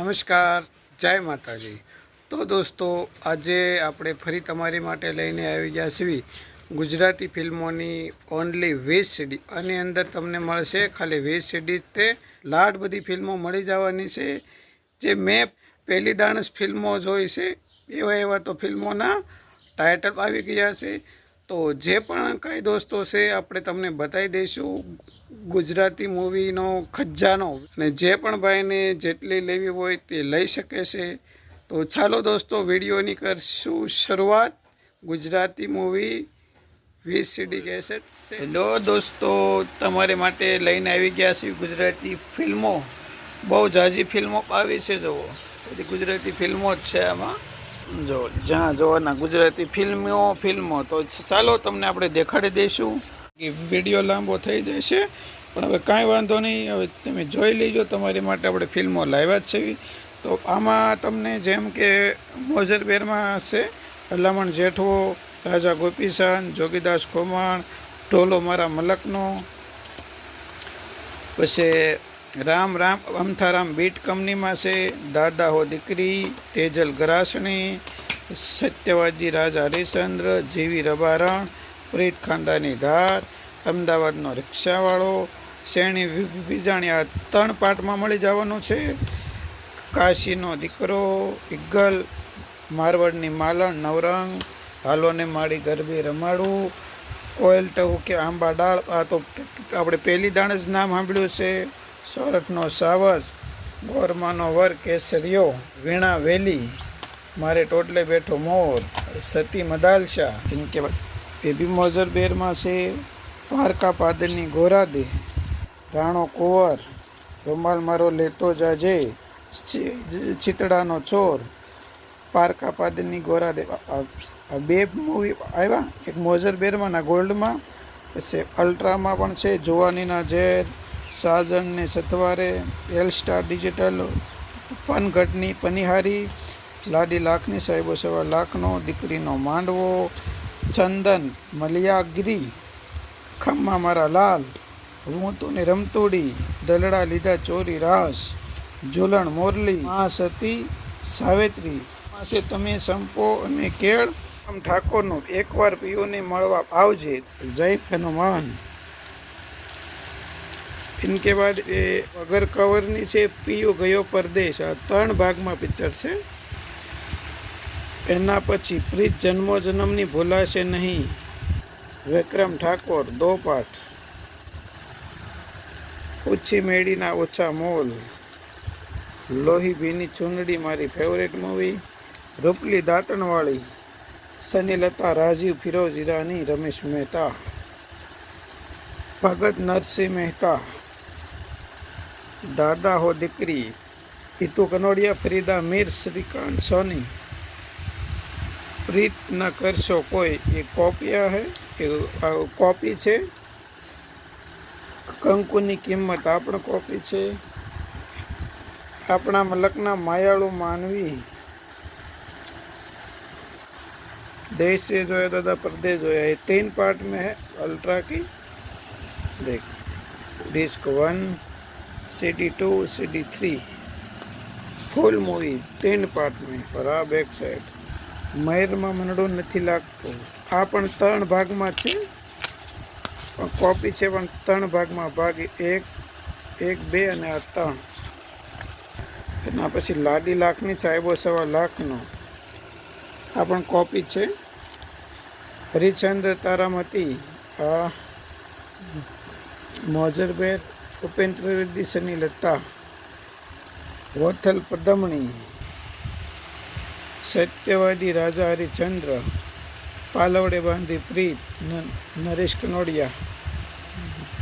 નમસ્કાર, જય માતાજી। તો દોસ્તો, આજે આપણે ફરી તમારી માટે લઈને આવી ગયા છીએ ગુજરાતી ફિલ્મોની ઓનલી 20 સીડી। આની અંદર તમને મળશે ખાલી 20 સીડી તે લાડ બધી ફિલ્મો મળી જવાની છે। જે મેં પહેલી દાણસ ફિલ્મો જોઈ છે એવા તો ફિલ્મોના ટાઇટલ આવી ગયા છે। તો જે પણ કાંઈ દોસ્તો છે આપણે તમને બતાવી દઈશું ગુજરાતી મૂવીનો ખજાનો, અને જે પણ ભાઈને જેટલી લેવી હોય તે લઈ શકે છે। તો ચાલો દોસ્તો, વિડીયોની કરશું શરૂઆત। ગુજરાતી મૂવી 20 સીડી કેસેટ। હેલો દોસ્તો, તમારે માટે લઈને આવી ગયા છે ગુજરાતી ફિલ્મો। બહુ ઝાઝી ફિલ્મો આવી છે, જુઓ બધી ગુજરાતી ફિલ્મો જ છે આમાં। જો જ્યાં જોવાના ગુજરાતી ફિલ્મો તો ચાલો તમને આપણે દેખાડી દઈશું। વિડીયો લાંબો થઈ જશે પણ હવે કાંઈ વાંધો નહીં, હવે તમે જોઈ લેજો। તમારી માટે આપણે ફિલ્મો લાવ્યા જ છે। તો આમાં તમને જેમ કે મોઝરબેરમાં છે ભલામણ જેઠવો, રાજા ગોપીચંદ, જોગીદાસ ખોમણ, ઢોલો મારા મલકનો, પછી રામ અમથારામ બીટ કંપનીમાં છે, દાદા હો દીકરી, તેજલ ગરાસણી, સત્યવાદી રાજા હરિશ્ચંદ્ર, જીવી રબારણ, પ્રીત ખાંડાની ધાર, અમદાવાદનો રિક્ષાવાળો, શેણી વિજાણી, આ 3 પાર્ટમાં મળી જવાનું છે। કાશીનો દીકરો, ઇગલ, મારવાડની માલણ, નવરંગ, હાલોને માળી ગરબે રમાડું, કોયલ ટહુ કે આંબા ડાળ, આ તો આપણે પહેલી દાણ જ નામ સાંભળ્યું છે। સોરઠનો સાવજ, ગોરમાનો વર કેસરિયો, વીણા વેલી, મારે ટોટલે બેઠો મોર, સતી મદાલશા, એમ કે એ બી મોઝરબેરમાં છે। પારકા પાદરની ગોરાદે, રાણો કુંવર, રૂમાલ મારો લેતો જાજે, ચિતડાનો ચોર, પારકા પાદરની ગોરાદે, આ 2 મૂવી આવ્યા, એક મોઝરબેરમાં ના ગોલ્ડમાં, પછી અલ્ટ્રામાં પણ છે, જુવાનીના ઝેર, સાજનને સથવારે, એલ સ્ટાર ડિજિટલ, પનઘટની પનિહારી, લાડી લાખની, સાહેબો સવા લાખનો, દીકરીનો માંડવો, ચંદન મલિયાગીરી, ખમ્મા મારા લાલ, હું તું ને રમતોડી, દલડા લીધા ચોરી રાસ, ઝૂલણ મોરલી, મા સતી સાવેત્રી, પાસે તમે સંપો અને કેળ, ઠાકોરનું એકવાર પીઓને મળવા આવજે, જય હનુમાન। ઇનકે બાદ એ વગર કવરની છે પીયુ ગયો પરદેશ, આ 3 ભાગમાં પિક્ચર છે। એના પછી પ્રીત જન્મો જન્મની ભૂલાશે નહીં, વિક્રમ ઠાકોર 2 પાઠ, ઓછી મેળીના ઓછા મોલ, લોહી ભીની ચૂંદડી મારી ફેવરેટ મૂવી, રૂપલી દાંતણવાળી, સનીલતા, રાજીવ, ફિરોઝ ઈરાની, રમેશ મહેતા, ભગત નરસિંહ મહેતા, દાદા હો દીકરી, હિતુ કનોડિયા, ફરીદા મીર, શ્રીકાંત સોની, પ્રીત ન કરશો કોઈ, એ કોપિયા હે, એ કોપી છે। કંકુની કિંમત આ પણ કોપી છે। આપણા મલકના માયાળુ માનવી, देश से जोया दादा परदेश जोया, ये 3 पार्ट में है अल्ट्रा की। देख, disc 1, CD 2, CD 3, full movie 3 part में। पर आ बैक साइड મયરમાં મનડો નથી લાગતો, આ પણ 3 ભાગમાં છે, પણ કોપી છે, પણ 3 ભાગમાં, ભાગ 1, 2 અને આ 3। એના પછી લાડી લાખની, સાહેબો સવા લાખનો, આ પણ કોપી છે। હરિશ્ચંદ્ર તારામતી, આ મોઝરબેર, ઉપેન્દ્ર રેડ્ડી, સનીલતા, વોથલ પદમણી, સત્યવાદી રાજા હરિશ્ચંદ્ર, પાલવડે બાંધી પ્રીત, નરેશ કનોડિયા,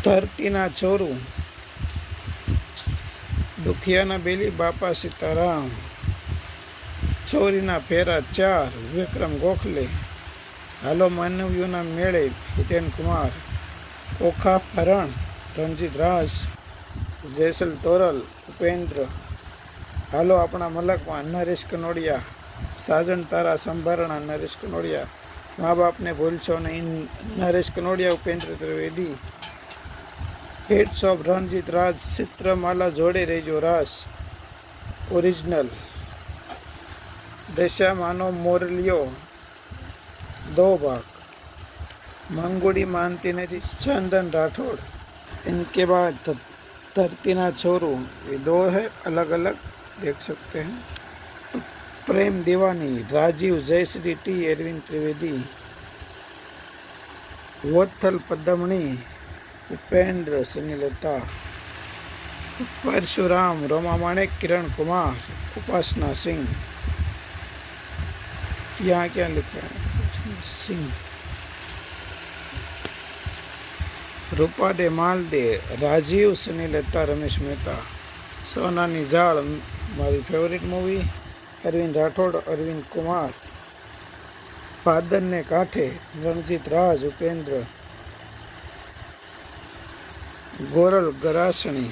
ધરતીના ચોરું, દુખિયાના બેલી, બાપા સીતારામ, ચોરીના ફેરા 4, વિક્રમ ગોખલે, હાલો માનવીઓના મેળે, હિતેન કુમાર, ઓખા હરણ, રણજીત રાજ, જેસલ તોરલ, ઉપેન્દ્ર, હાલો આપણા મલકમાં, નરેશ કનોડિયા, સાજન તારા સંભારણા, નરેશ કનોડિયા, મા બાપને ભૂલશો નહીં, નરેશ કનોડિયા, ઉપેન્દ્ર ત્રિવેદી, હિટ્સ ઓફ રણજીત રાજ, ચિત્રમાલા જોડે રહેજો રાસ, ओरिजिनल, दशामानो मोरलियो 2 भाग, मंगुड़ी मानती नहीं चंदन राठौड़। इनके बाद धरतीना छोरू, ये 2 है, अलग अलग देख सकते हैं। प्रेम दीवानी राजीव जयश्री टी अरविंद त्रिवेदी। वत्थल पद्मणी उपेंद्र सुनीलता। परशुराम रोमा माणिक किरण कुमार उपासना सिंह। यहाँ क्या लिखा है? सिंह। रूपा दे माल दे राजीव सुनीलता रमेश मेहता। सोनानी जाड़ मारी favourite movie Arvind Rathod Arvind Kumar. Father ने कांठे रणजीत राज उपेंद्र। गोरल गरासणी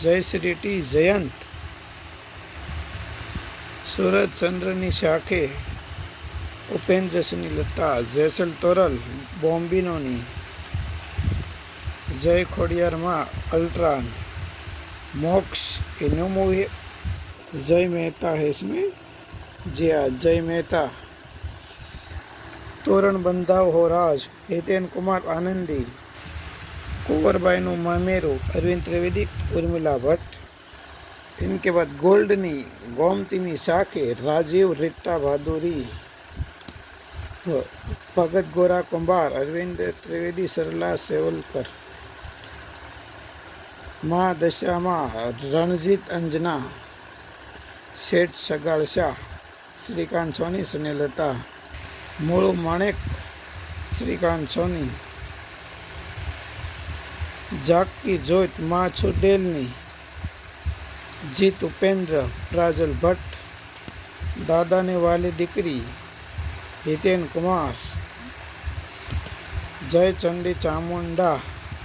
जयश्री टी जयंत। सूरज चंद्रनी शाखे उपेंद्र सुनीलता। जैसल तोरल बॉम्बिनोनी। जय खोडियार माँ अल्ट्रान। मोक्ष की न्यू मूवी जय मेहता है इसमें, जी हाँ जय मेहता। तोरण बंधाव हो राज हितेन कुमार आनंदी। कुंवरबाई नु मामेरू अरविंद त्रिवेदी उर्मिला भट्ट। इनके बाद गोल्डनी गोमतीनी शाखे राजीव रिट्टा बहादुरी। भगत गोरा कुंभार अरविंद त्रिवेदी सरला सेवलकर। माँ दशा माँ रणजीत अंजना शेठ सगाड़ शाह श्रीकांत सोनी सुनीलता। मूळू माणिक श्रीकांत सोनी। जागती जोत माँ छुडेलनी जीत उपेंद्र प्राजल भट्ट। दादा ने वाली दीकरी हितेन कुमार। जय चंडी चामुंडा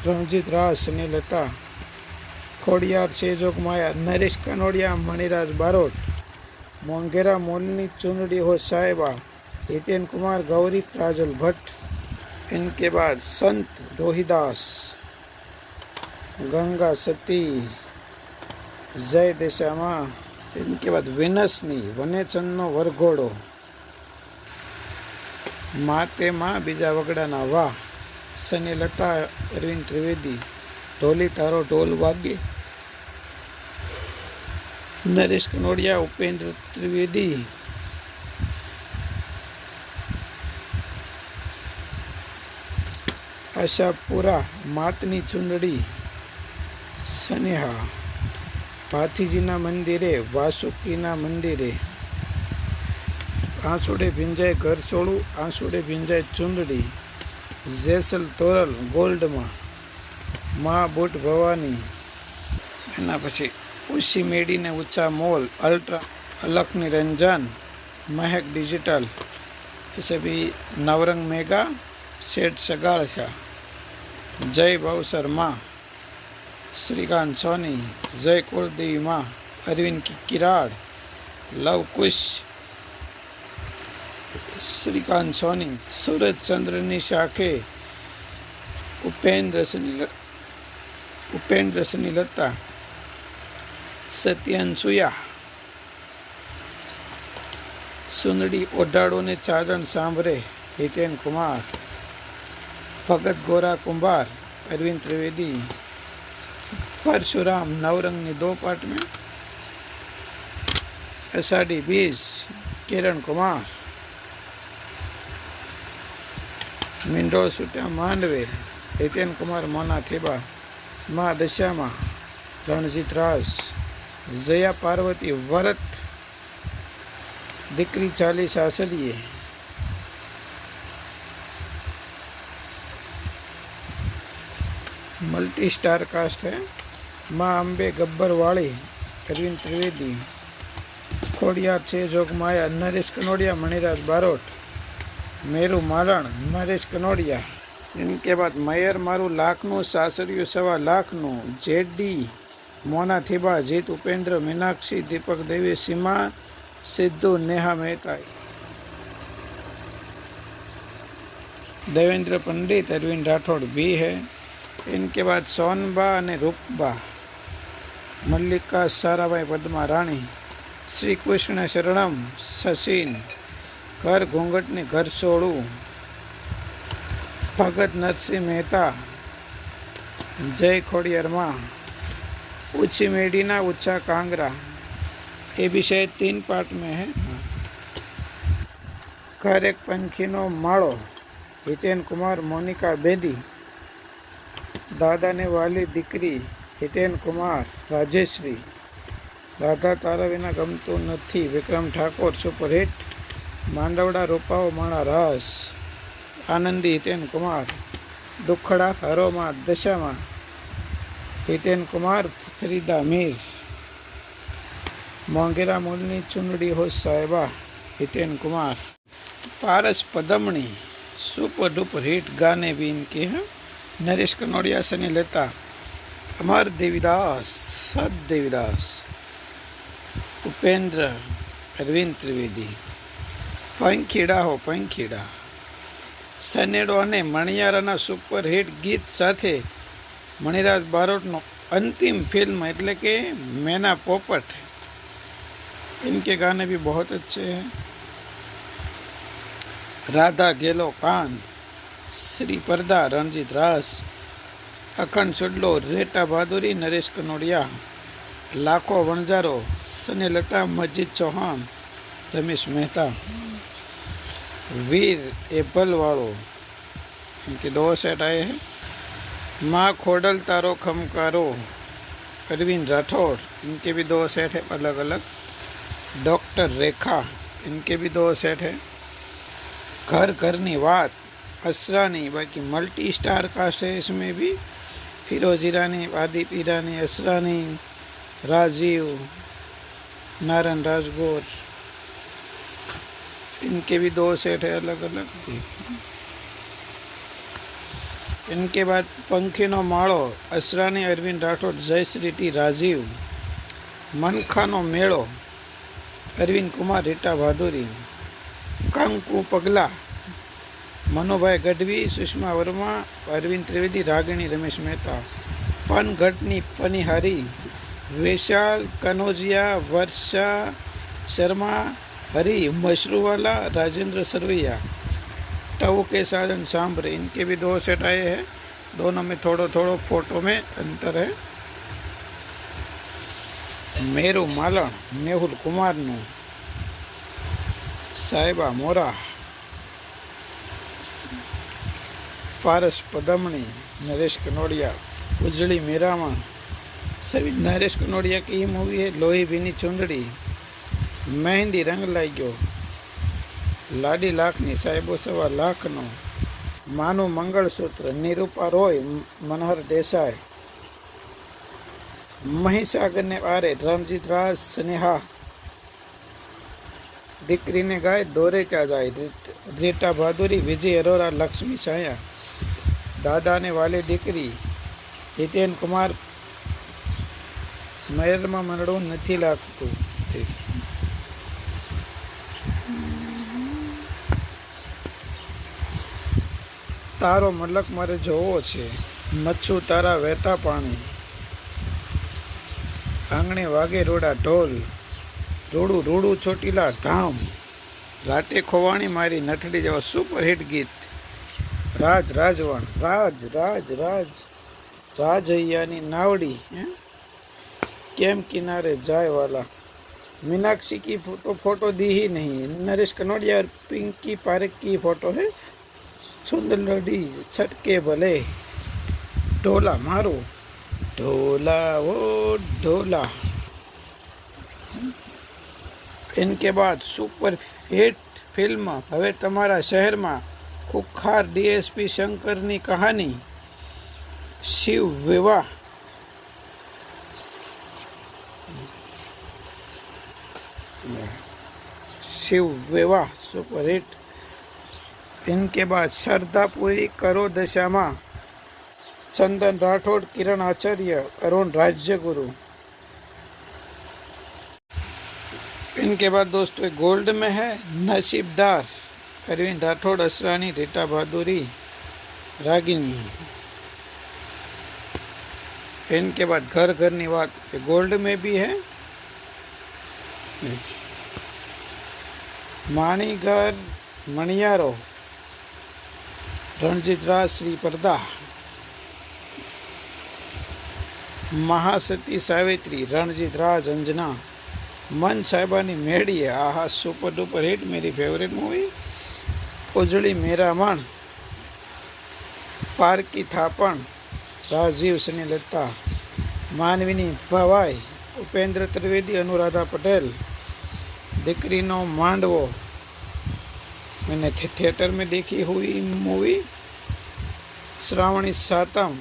रणजीत राज सुनीलता। खोडियार शेजोग माया नरेश कनोडिया मणिराज बारोट। मोंगेरा मोलनी चुनड़ी हो साहिबा हितेन कुमार गौरी प्राजल भट्ट। इनके बाद संत रोहिदास गंगा सती जय देशामा। इनके बाद विनसनी वनेचंदनो वरघोड़ो। माते माँ बीजा वगड़ाना वाह सुनीलता अरविंद त्रिवेदी। ढोली तारो ढोल वागे नरेश कनोडिया उपेंद्र त्रिवेदी। आशापुरा मातनी चुंदड़ी स्नेहा। भाथीजीना मंदिरे वासुकीना मंदिरे। आंसुड़े भिंजाए घर छोड़ू आंसुड़े भिंजाए चुंदड़ी। जैसल तोरल गोल्ड माँ बूट भवानी। एना पछी उसी मेडी ने ऊंचा मोल अल्ट्रा अलख निरंजन महक डिजिटल। ऐसे भी नवरंग मेगा सेठ सगाड़ शाह। जय भावसर माँ श्रीकांत सोनी। जय कुलदेवी माँ अरविंद की किराड़। लव कुश श्रीकांत सोनी। सूरज चंद्रनी शाखे उपेंद्र सुनीलता। सत्यनसुया सुंदड़ी ओढ़ाड़ो ने चादर सांभरे हितेन कुमार। भगत गोरा कुंभार अरविंद त्रिवेदी। परशुराम नवरंग ने 2 पार्ट में। अषाढ़ी बीज किरण कुमार। मिंडो सुटा मांडवे हितेन कुमार मोना थेबा। माँ दशा माँ रणजीत राज। जया पार्वती व्रत दीकरी 40 आसलिए। मल्टी स्टार कास्ट है। माँ अम्बे गब्बर वाली अरविंद त्रिवेदी। खोडियार छे जोग माया नरेश कनोडिया मणिराज बारोट। मेरू मारण नरेश कनोडिया। इनके बाद मयर मारू लाखनू सासरियो 1.25 लाखनू। जेडी मोना थीबा जीत उपेंद्र मीनाक्षी दीपक देवी सीमा सिद्धू नेहा मेहता। देवेंद्र पंडित अरविंद राठौड़ भी है। इनके बाद सोनबा और रूपबा। मल्लिका साराबाई पद्मा राणी। श्री कृष्ण शरणम सचिन, घर घूंघट ने घर छोड़ू, भगत नरसिंह मेहता, जय खोड़ियार माँ, ऊंची मेडीना ऊंचा कांगरा। ये विषय 3 पार्ट में है। घर एक पंखीनो माड़ो, हितेन कुमार मोनिका बेदी, दादा ने वाली दीकरी हितेन कुमार राजेश्री, राधा तारा विना गमतुं नथी विक्रम ठाकोर सुपरहिट, मांडवड़ा रूपाओ माणा रास आनंदी हितेन कुमार, दुखड़ा हरोमा दशामा हितेन कुमार फरीदा मीर, मोंगेरा मूलनी चुनड़ी हो साहेबा हितेन कुमार, पारस पदमणी सुपर डुपर हिट गाने भी इनके हैं। नरेश कनोडिया सनी लेता, अमर देवीदास, सद देवीदास, उपेंद्र अरविंद त्रिवेदी, पंखीड़ा हो पंखीड़ा, सनेडो अने मणियाराना सुपर हिट गीत साथे मणिराज बारोटनो अंतिम फिल्म एटले के मैना पोपट, इनके गाने भी बहुत अच्छे हैं। राधा गेलो कान, श्री परदा रणजीत रास, अखंड चुडलो रेटा बहादुरी नरेश कनोडिया, लाखों वणजारो स्नेहलता मस्जिद चौहान रमेश मेहता, वीर एप्पल वालों इनके 2 सेट आए हैं। माँ खोडल तारो खमकारो अरविंद राठौड़, इनके भी 2 सेट है अलग अलग। डॉक्टर रेखा, इनके भी 2 सेट है। घर घरनी बात असरानी, बाकी मल्टी स्टार कास्ट है इसमें भी, फिरोज ईरानी, आदिप ईरानी, असरानी, राजीव, नारायण राजगोर, इनके भी 2 सेट है अलग अलग। इनके बाद पंखीनो माड़ो असरानी अरविंद राठौड़, जयश्री टी राजीव, मनखानो मेड़ो अरविंद कुमार रीटा भादुरी, कंकु पगला मनोभाई गढ़वी, सुषमा वर्मा, अरविंद त्रिवेदी, रागिणी रमेश मेहता, पनघटनी पनिहारी विशाल कनौजिया, वर्षा शर्मा, हरी मशरूवाला, राजेंद्र सरवैया, टऊ के साजन सांभरे, इनके भी 2 सेट आए हैं। दोनों में थोड़ो थोड़ो फोटो में अंतर है। मेरू मालन मेहुल कुमार नु, साहिबा मोरा, पारस पदमणी नरेश कनोडिया, उजड़ी मेरामा, सभी नरेश कनोडिया की ये मूवी है। लोही भीनी चुंदड़ी, मेहंदी रंग लाग्यो, लाडी लाखनी साहेबो सवा लाखनो, मानु मंगलसूत्र निरूपा रोय, मनोहर देसाई, महिसागर ने आरे रमजीत राज स्नेहा, दीकरी ने गाय दौरे क्या जाए रीटा बहादुरी, विजय अरोरा, लक्ष्मी छाया, दादा ने वाले दीकरी हितेन कुमार, महेर में मनड़ू नहीं लागतु, तारो मलक मारे जोवो छे, मच्छू तारा वहेता पाणी, आंगणे वागे रोड़ा ढोल, रूड़ू रूड़ू ચોટીલા धाम, राते खोवाणी मारी नथड़ी जेवा सुपर हिट गीत, राज राजवण, राज राज राज राजैयानी नावड़ी, केम किनारे जाए वाला, मीनाक्षी की फोटो दी ही नहीं, नरेश कनोडिया और पिंकी पारेख की फोटो है। सुंदरडी छटके भले, ढोला मारो ढोला वो ढोला। इनके बाद सुपर हिट फिल्म हवे तमारा शहर में खुखार डीएसपी शंकरनी कहानी, शिव विवाह, शिव विवाह सुपर हिट। इनके बाद श्रद्धा पूरी करो दशामा, चंदन राठौड़, किरण आचार्य, अरुण राज्यगुरु। इनके बाद दोस्तों गोल्ड में है नसीबदार, अरविंद राठौड़, असरानी, रीटा बहादुरी, रागिनी। इनके बाद घर घरनी बात गोल्ड में भी है। માણીગર મણિયારો રણજીતરાજ શ્રી પરદા, મહાસતી સાવિત્રી રણજીતરાજ અંજના, મન સાહેબાની મેળીએ, આહા સુપર ડુપર હિટ, મેરી ફેવરેટ મૂવી. ઉજળી મેરા મણ, પારકી થાપણ રાજીવ સ્નેહલતા, માનવીની ભવાઈ ઉપેન્દ્ર ત્રિવેદી અનુરાધા પટેલ, દીકરીનો માંડવો मैंने थिएटर में देखी हुई मूवी. श्रावणी सातम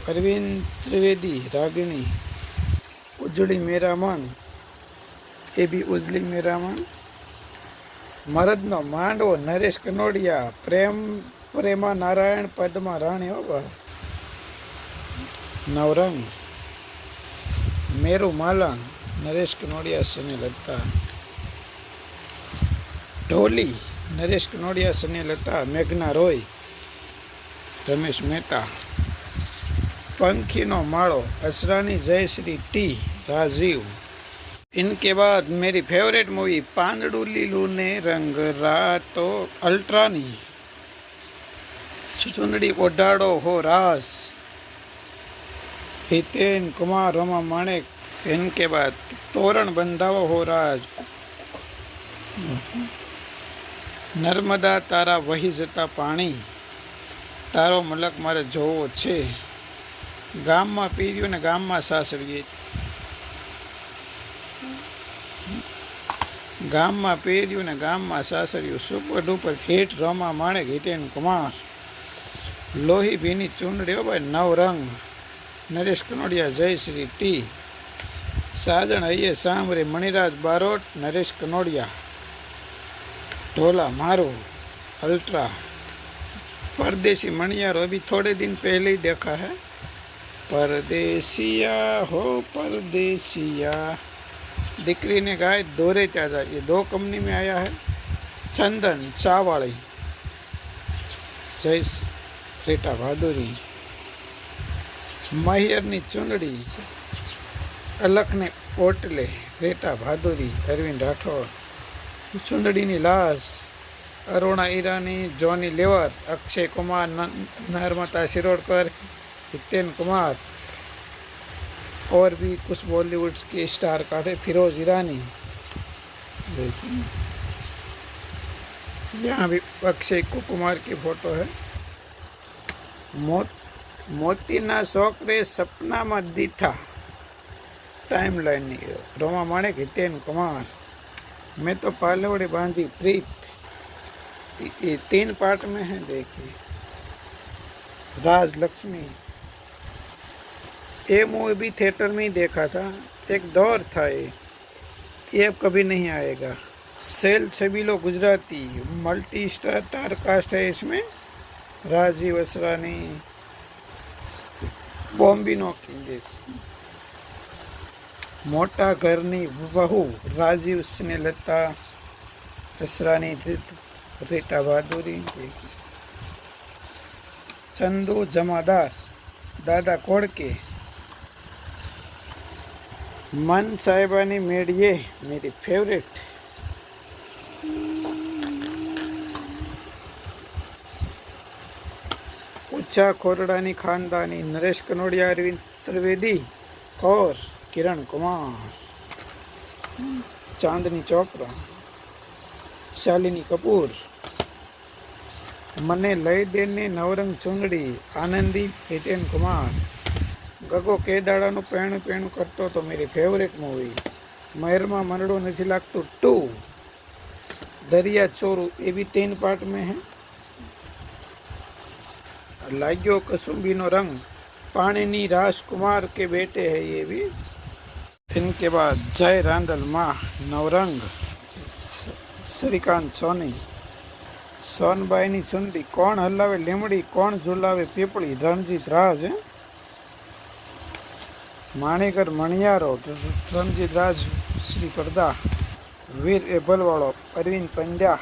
अरविंद त्रिवेदी रागिणी, उजड़ी मेरा मन ये भी उजड़ी मेरा मन. मरदनो मांडવો नरेश कनोडिया, प्रेमा नारायण पद्मा राणी होगा. नवरंग मेरू मालन नरेश कनोडिया स्नेहलता. ढोली नरेश कनोडिया स्नेहलता, मेघना रॉय रमेश मेहता. पंखी नो माड़ो असरानी जयश्री टी राजीव. इनके बाद मेरी फेवरेट मूवी પાંદડું લીલું ને રંગ રાતો અલ્ટ્રાની, ચુંદડી ઓઢાડો હો રાસ, हितेन कुमार रमा माणिक. इनके बाद तोरण बंधावो हो राज, नर्मदा तारा वही जता पाणी, तारो मलक मारे जोवो छे, गाम में पीर्યું ने गाम में सासरीए, गाम में पीर्યું ने गाम में सासरीયું. सुपर डुपर हिट रमा माणिक हितेन कुमार. लोही भीनी चूंदड़ीओ भाई नवरंग नरेश कनोडिया जयश्री टी. साजन अये सांवरे मणिराज बारोट नरेश कनोडिया. ढोला मारो अल्ट्रा. परदेसी मणियारो अभी थोड़े दिन पहले ही देखा है. परदेसिया हो परदेसिया, दिक्री ने गाय दोरे चाजा, ये 2 कंपनी में आया है. चंदन चावाड़ी जय रेटा बहादुरी. महियरनी चूंदड़ी अलख ने ओटले रेटा बहादुरी अरविंद राठौड़. चूंदड़ी लाश अरुणा ईरानी, जॉनी लेवर, अक्षय कुमार, नर्मदा शिरोडकर, हितेन कुमार और भी कुछ बॉलीवुड के स्टार का थे. फिरोज ईरानी. देखिए यहाँ भी अक्षय कुमार की फोटो है. मोतीना छोकरे सपना में दीठा टाइम लाइन रोमा माणिक हितेन कुमार. मैं तो पालवड़ी बांधी प्रीत, ये 3 पार्ट में है. देखिए राज लक्ष्मी. ये मूवी भी थिएटर में ही देखा था, एक दौर था ये अब कभी नहीं आएगा. Chhel Chhabilo Gujarati, multi star cast है इसमें. राजीव असरानी, बॉम्बिनो की. मोटा घरनी वहू राजीव स्नेहलता, असरानी रीटा बहादुरी. चंदू जमादार दादा कोड़के. मन साहिबानी मेड़िए मेरी फेवरेट. ऊंचा खोरडानी खानदानी नरेश कनोडिया, अरविंद त्रिवेदी और किरण कुमार. चांदनी चोपड़ा, शालिनी कपूर. मने लई देने नवरंग चूंदड़ी आनंदी हितेन कुमार. गगो केदाड़ा नु पेणु पेणु करतो तो मेरी फेवरेट मूवी. महेर में मनडो नहीं लागतो 2. दरिया चोरू ये भी 3 पार्ट में है. लाग्यो कसुंबी नो रंग, पाणिनी राजकुमार के बेटे है ये भी. इनके बाद जय रांदल माँ नवरंग, श्रीकांत सोनी. सोनबाई नी चुंदी, कौन हलावे લીમડી कौन झुलावे पीपड़ी रणजीत राज. माणिकर मणियारो रणजीत राज श्री परदा. वीर एबलवाड़ो अरविंद पंड्या.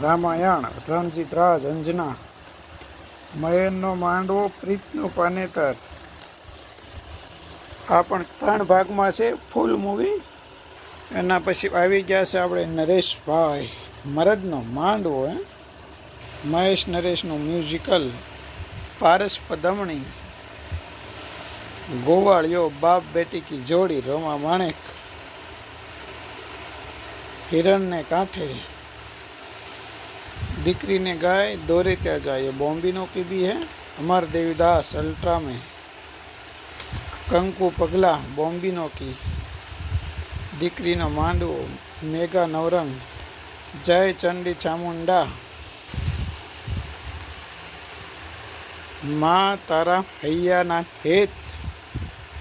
रामायण रणजीत राज अंजना. मयरनो मांडवो प्रीतनो पानेतर આ પણ 3 ભાગમાં છે ફૂલ મૂવી. એના પછી આવી ગયા છે આપણે નરેશભાઈ મરદનો માંડવો, મહેશ નરેશનું મ્યુઝિકલ. પારસ પદમણી, ગોવાળિયો, બાપ બેટી કી જોડી, રોમા માણેક, હિરણને કાંઠે, દીકરી ने गाय दौरे त्या जाए, बॉम्बिनो की भी है, अमर देवीदास अल्ट्रा में, कंकु पगला बॉम्बिनो की, દીકરીનો માંડવો, મેઘા નવરંગ, જય ચંડી ચામુંડા, મા તારા હૈયાના હેત,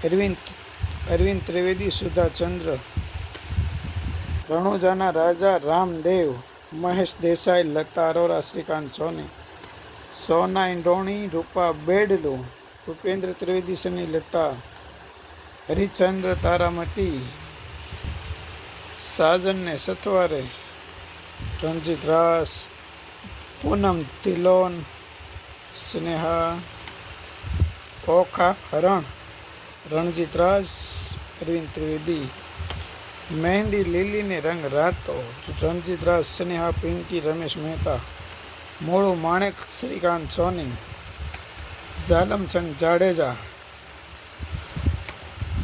અરવિંદ ત્રિવેદી, સુધા ચંદ્ર, રણુજાના રાજા રામદેવ, મહેશ દેસાઈ, લતા અરોરા, શ્રીકાંત સોની, સોના ઇન્ડોણી, રૂપા બેડલુ, ભૂપેન્દ્ર ત્રિવેદી, સની લતા, હરિચંદ્ર તારામતી, સાજન ને સથવારે, રણજીત રાસ, પૂનમ તિલોન, સ્નેહા, ઓખા હરણ, રણજીત રાજ, અરવિંદ ત્રિવેદી, મહેંદી લીલી ને રંગ રાતો, રણજીત રાજ, સ્નેહા, પિંકી, રમેશ મહેતા, મોળું માણેક, શ્રીકાંત સોની, ઝાલમચંદ જાડેજા,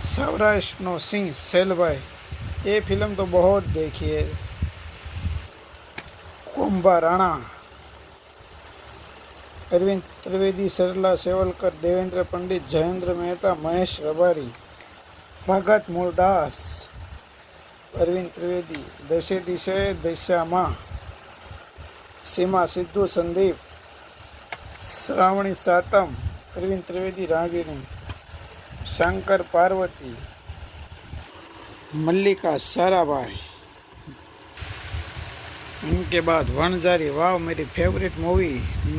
સૌરાષ્ટ્રનો સિંહ સેલભાઈ. ये फिल्म तो बहुत देखी है. कुंभा राणा, अरविंद त्रिवेदी, सरला सेवलकर, देवेंद्र पंडित, जयेंद्र मेहता, महेश रबारी, भगत मूलदास, अरविंद त्रिवेदी, दशे दिशे दशा माँ, सीमा सिद्धू, संदीप, श्रावणी सातम, अरविंद त्रिवेदी, रागिनी, शंकर पार्वती, मल्लिका साराभाई. उनके बाद वनजारी, वाव मेरी favourite movie,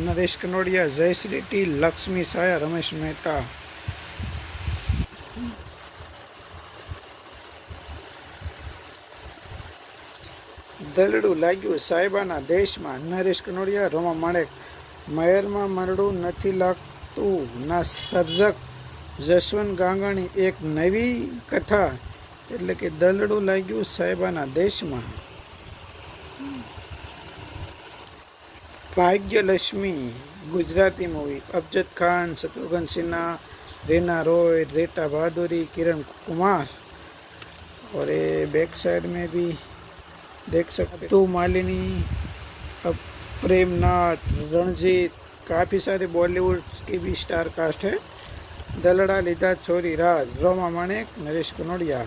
Naresh Kanodia, Jayshree T, Lakshmi साया, रमेश मेहता. दलड़ू लाग्यू साहेबाना देश में, नरेश कनोडिया, रोमा माणेक. महेर में मरड़ू नहीं लागतू ना सर्जक, जसवंत गांगाणी. एक नवी कथा એટલે કે દલડું લાગ્યું સાહેબાના દેશમાં. ભાગ્યલક્ષ્મી ગુજરાતી મૂવી, अफजद खान, शत्रुघ्न सिन्हा, रीना रॉय, रेटा बहादुरी, किरण कुमार. और ये बैक साइड में भी देख सकते तू मालिनी, प्रेमनाथ, रणजीत, काफ़ी सारे बॉलीवुड की भी स्टार कास्ट है. दलड़ा लीधा छोरी राज, रोमा माणेक, नरेश कनोडिया.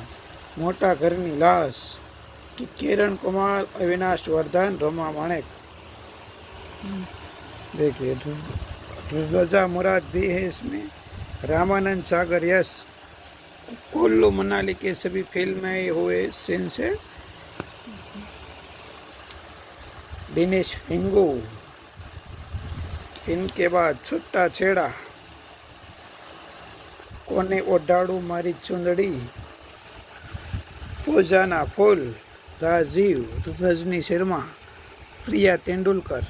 मोटा घरनी लाश, किरण कुमार, अविनाश वर्धन, रोमा माणेक. देखिए रजा मुराद भी है इसमें, रामानंद सागर, यश, कुल्लू मनाली के सभी फिल्म में हुए सीन से. दिनेश हिंगू. इनके बाद छुट्टा छेड़ा, कोने ओढ़ाड़ू मारी चुंदड़ी, पूजाना फूल, Rajiv, Rajni Sharma, Priya Tendulkar.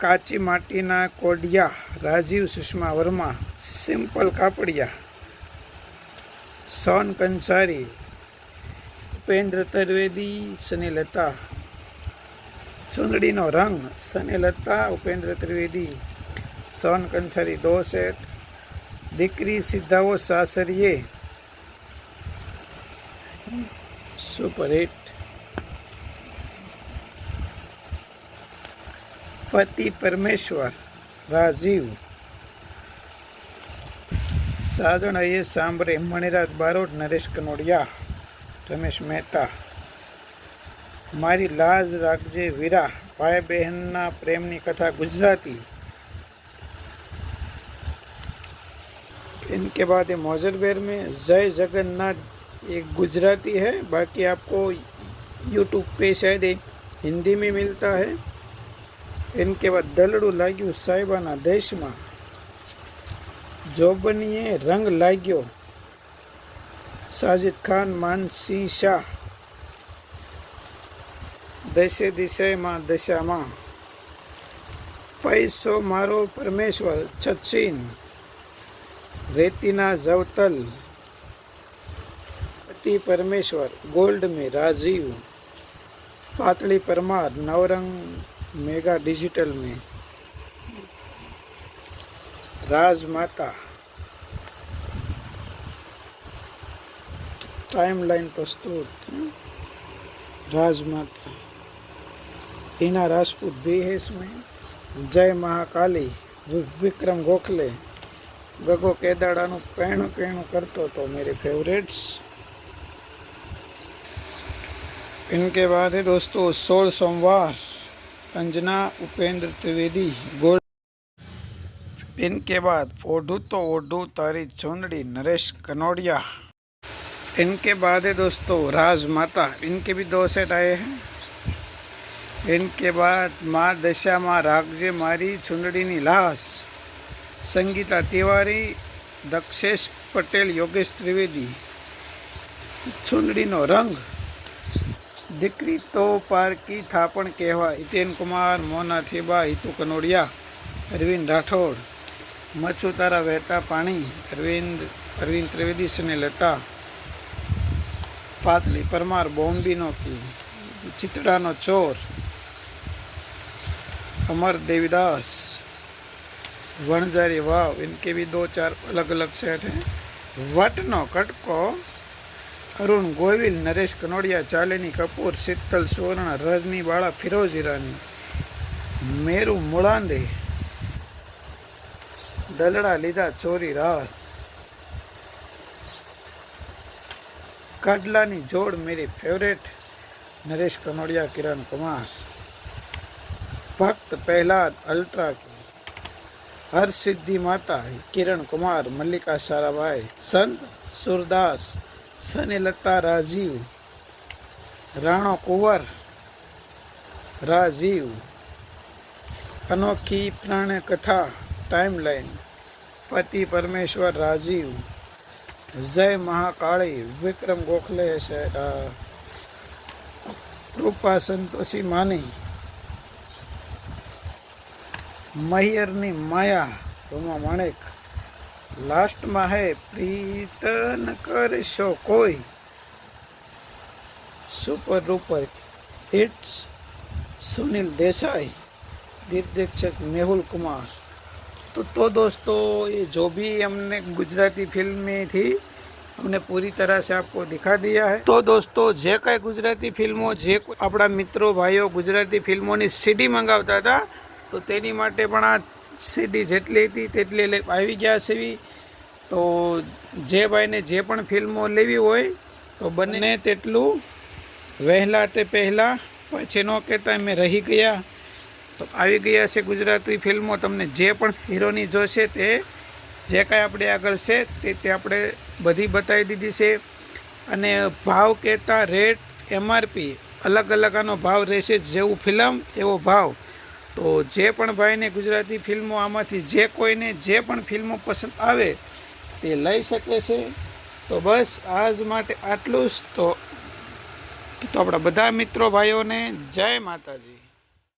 Kachi Matina Kodiya, Rajiv, Sushma Verma, Simple Kapadia, Son Kansari, Upendra Trivedi, Sunny Lata. Chundadi No Rang, Sunny Lata, Upendra Trivedi, Son Kansari. 2 set. Dikri Sidhao Sasariye, super hit. Pati Parmeshwar, Rajiv, साजन ये सांभरे, मणिराज बारोट, नरेश कनोडिया, रमेश मेहता. मारी लाज राखजे वीरा, भाई बहनना प्रेमनी कथा गुजराती. इनके बाद ये मौजरबेर में जय जगन्नाथ, एक गुजराती है, बाकी आपको यूट्यूब पे शायद हिंदी में मिलता है. इनके बाद दलड़ू लाग्यू साहिबाना देश में, जोबनीए रंग लाग्यो, साजिद खान, मानसी शाह. दशे दिशे मां दशा मां, पैसो मारो परमेश्वर, सचिन, रेतीना जवतल, पति परमेश्वर, गोल्ड में राजीव, पातली परमार, नवरंग मेगा डिजिटल में, राजमाता, टाइमलाइन प्रस्तुत, राजमाता, हीना राजपूत भी है इसमें, जय महाकाली, विक्रम गोखले, गगो केदाड़ा पेणु पेणु करतो तो मेरे फेवरेट्स। इनके बाद है दोस्तों 16 सोमवार, अंजना उपेंद्र त्रिवेदी, गोल्ड। इनके बाद ओढ़ू तो ओढ़ू तारी चुंदड़ी, नरेश कनोडिया। इनके बाद है दोस्तों राजमाता, इनके भी 2 सेट आए हैं। इनके बाद माँ दशा माँ रागजे मारी चुंदड़ी नी लाश, संगीता तिवारी, दक्षेश पटेल, योगेश त्रिवेदी, चुंदड़ी नो रंग, दीकरी तो पार की थापण कहवा, हितेन कुमार, मोना थेबा, हितू कनोडिया, अरविंद राठौड़, मच्छू तारा वहता पानी, अरविंद त्रिवेदी स्नेहलता, पातली परमार, बॉम्बीनो की, चितड़ानो चोर, अमर देवीदास, वणजारी वाव। इनके भी 2-4 अलग अलग सेट हैं। वटनो कटको, अरुण गोविल, नरेश कनोडिया, चालिनी कपूर, शीतल सुवर्ण, रजनी बाड़ा, फिरोज ईरानी, मेरू मुड़ांदे, दलड़ा लीधा चोरी रास, काडलानी जोड़ मेरी फेवरेट, नरेश कनोडिया, किरण कुमार, भक्त प्रहलाद अल्ट्रा की, हर सिद्धि माता, किरण कुमार, मल्लिका साराभाई, संत सूरदास, स्नेहलता राजीव, राणो कुंवर राजीव, अनोखी प्राण कथा, टाइमलाइन, पति परमेश्वर राजीव, जय महाकाली, विक्रम गोखले, कृपा संतोषी मानी, महियरनी माया, रोमा माणेक, लास्ट में है प्रीत न करशो कोई, super duper hits, Sunil Desai, दिग्दर्शक मेहुल कुमार। तो दोस्तों ये जो भी हमने गुजराती फिल्म में थी हमने पूरी तरह से आपको दिखा दिया है। तो दोस्तों जे कई गुजराती फिल्मों जे अपना मित्रों भाईओ गुजराती फिल्मों की सीडी मंगावता था तो तेनी माटे पण आ सीडी जेटली थी तेटली आई गया छे। तो जे भाई ने जे पण फिल्मों लेवी होय तो बने तेटलू वहेला ते पहला पछी न कहता मैं रही गया तो आई गया से गुजराती फिल्मों तमने जे पण हीरोनी जोशे ते जे कांई आपणे आगळ छे ते आपणे बधी बतावी दीधी छे। अने भाव कहता रेट एमआरपी अलग अलग आनो भाव रहेशे, जेवुं फिल्म एवो भाव। तो जे पण भाई ने गुजराती फिल्मों आमांथी जे कोईने जे पण फिल्मों पसंद आवे ते लई शके छे। तो बस आज माटे आटલું જ। तो अपना बधा मित्रों भाईओ ने जय माताजी।